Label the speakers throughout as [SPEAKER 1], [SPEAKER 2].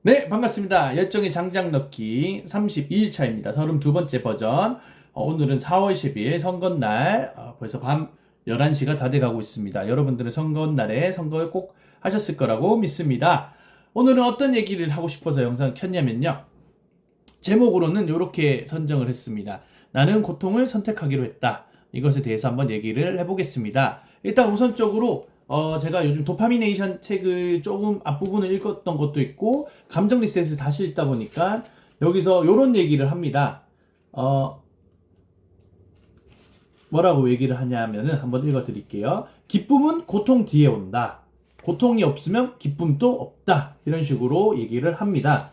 [SPEAKER 1] 네, 반갑습니다. 열정의 장작 넣기 32일차입니다. 32번째 버전. 오늘은 4월 10일 선거날, 벌써 밤 11시가 다 돼가고 있습니다. 여러분들은 선거날에 선거를 꼭 하셨을 거라고 믿습니다. 오늘은 어떤 얘기를 하고 싶어서 영상을 켰냐면요. 제목으로는 이렇게 선정을 했습니다. 나는 고통을 선택하기로 했다. 이것에 대해서 한번 얘기를 해보겠습니다. 일단 우선적으로 제가 요즘 도파미네이션 책을 조금 앞부분을 읽었던 것도 있고 감정 리셋을 다시 읽다 보니까 여기서 이런 얘기를 합니다. 뭐라고 얘기를 하냐면은 한번 읽어드릴게요. 기쁨은 고통 뒤에 온다. 고통이 없으면 기쁨도 없다. 이런 식으로 얘기를 합니다.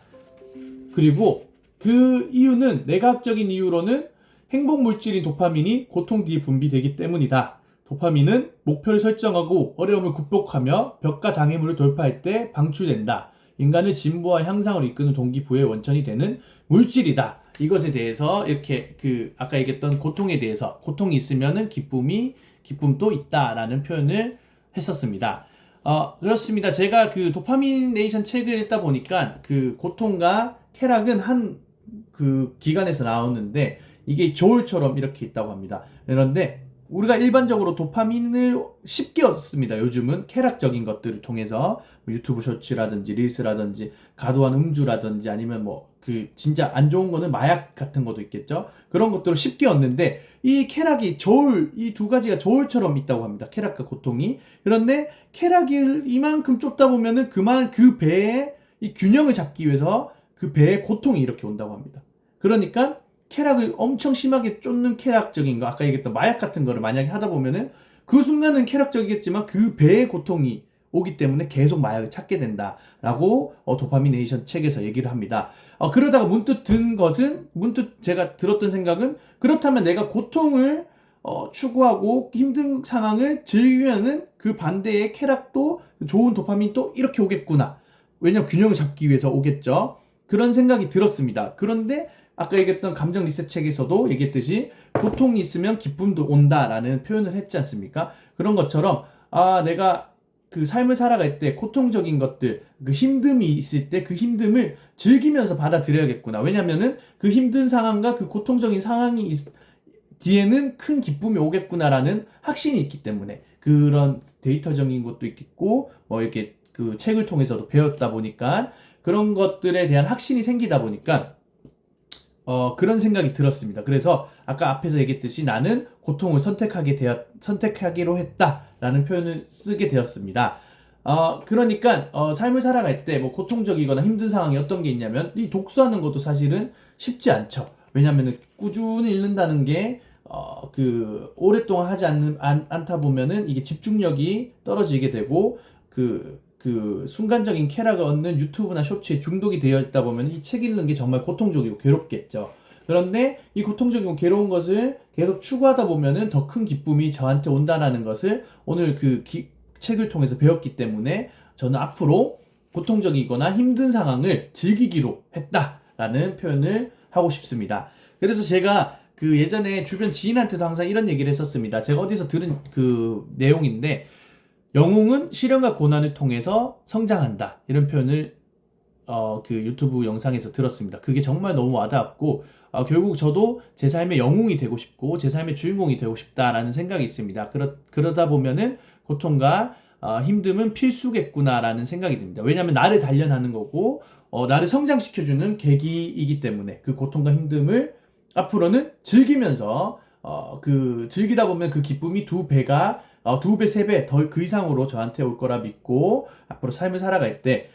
[SPEAKER 1] 그리고 그 이유는 내과학적인 이유로는 행복 물질인 도파민이 고통 뒤에 분비되기 때문이다. 도파민은 목표를 설정하고 어려움을 극복하며 벽과 장애물을 돌파할 때 방출된다. 인간의 진보와 향상을 이끄는 동기부여의 원천이 되는 물질이다. 이것에 대해서 이렇게 아까 얘기했던 고통에 대해서 고통이 있으면은 기쁨도 있다라는 표현을 했었습니다. 그렇습니다. 제가 그 도파미네이션 책을 읽다 보니까 그 고통과 쾌락은 한 기관에서 나오는데 이게 저울처럼 이렇게 있다고 합니다. 그런데 우리가 일반적으로 도파민을 쉽게 얻습니다. 요즘은 쾌락적인 것들을 통해서 유튜브 쇼츠라든지 릴스라든지 과도한 음주라든지 아니면 진짜 안 좋은 거는 마약 같은 것도 있겠죠. 그런 것들을 쉽게 얻는데 이 쾌락이 이 두 가지가 저울처럼 있다고 합니다. 쾌락과 고통이. 그런데 쾌락을 이만큼 쫓다 보면은 그 배에 이 균형을 잡기 위해서 그 배에 고통이 이렇게 온다고 합니다. 그러니까 쾌락을 엄청 심하게 쫓는 쾌락적인 거, 아까 얘기했던 마약 같은 거를 만약에 하다 보면은 그 순간은 쾌락적이겠지만 그 배의 고통이 오기 때문에 계속 마약을 찾게 된다라고 도파미네이션 책에서 얘기를 합니다. 그러다가 문득 제가 들었던 생각은 그렇다면 내가 고통을 추구하고 힘든 상황을 즐기면은 그 반대의 쾌락도 좋은 도파민도 이렇게 오겠구나. 왜냐면 균형을 잡기 위해서 오겠죠. 그런 생각이 들었습니다. 그런데 아까 얘기했던 감정 리셋 책에서도 얘기했듯이 고통이 있으면 기쁨도 온다라는 표현을 했지 않습니까? 그런 것처럼 내가 그 삶을 살아갈 때 고통적인 것들, 그 힘듦이 있을 때 그 힘듦을 즐기면서 받아들여야겠구나. 왜냐면은 그 힘든 상황과 그 고통적인 상황이 뒤에는 큰 기쁨이 오겠구나라는 확신이 있기 때문에 그런 데이터적인 것도 있겠고 이렇게 그 책을 통해서도 배웠다 보니까 그런 것들에 대한 확신이 생기다 보니까 그런 생각이 들었습니다. 그래서 아까 앞에서 얘기했듯이 나는 고통을 선택하기로 했다라는 표현을 쓰게 되었습니다. 그러니까 삶을 살아갈 때 고통적이거나 힘든 상황이 어떤 게 있냐면 이 독서하는 것도 사실은 쉽지 않죠. 왜냐하면 꾸준히 읽는다는 게 오랫동안 하지 않다 보면은 이게 집중력이 떨어지게 되고 순간적인 쾌락을 얻는 유튜브나 쇼츠에 중독이 되어 있다 보면 이 책 읽는 게 정말 고통적이고 괴롭겠죠. 그런데 이 고통적이고 괴로운 것을 계속 추구하다 보면은 더 큰 기쁨이 저한테 온다라는 것을 오늘 책을 통해서 배웠기 때문에 저는 앞으로 고통적이거나 힘든 상황을 즐기기로 했다라는 표현을 하고 싶습니다. 그래서 제가 예전에 주변 지인한테도 항상 이런 얘기를 했었습니다. 제가 어디서 들은 내용인데 영웅은 시련과 고난을 통해서 성장한다. 이런 표현을 유튜브 영상에서 들었습니다. 그게 정말 너무 와닿았고 결국 저도 제 삶의 영웅이 되고 싶고 제 삶의 주인공이 되고 싶다라는 생각이 있습니다. 그러다 보면은 고통과 힘듦은 필수겠구나라는 생각이 듭니다. 왜냐하면 나를 단련하는 거고 나를 성장시켜주는 계기이기 때문에 그 고통과 힘듦을 앞으로는 즐기면서 즐기다 보면 그 기쁨이 두 배, 세 배, 더 그 이상으로 저한테 올 거라 믿고 앞으로 삶을 살아갈 때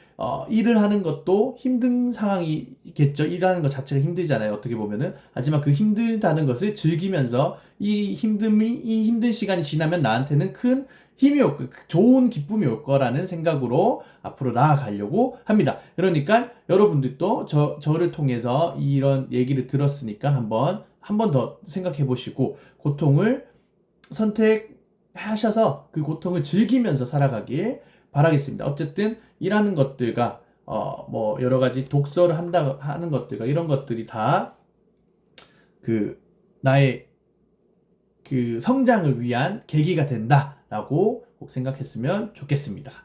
[SPEAKER 1] 일을 하는 것도 힘든 상황이겠죠. 일하는 것 자체가 힘들잖아요. 어떻게 보면은. 하지만 그 힘들다는 것을 즐기면서 이 힘든 시간이 지나면 나한테는 큰 힘이 좋은 기쁨이 올 거라는 생각으로 앞으로 나아가려고 합니다. 그러니까 여러분들도 저를 통해서 이런 얘기를 들었으니까 한 번 더 생각해 보시고 고통을 선택하셔서 그 고통을 즐기면서 살아가길 바라겠습니다. 어쨌든 일하는 것들과 여러 가지 독서를 하는 것들과 이런 것들이 다 나의 성장을 위한 계기가 된다라고 꼭 생각했으면 좋겠습니다.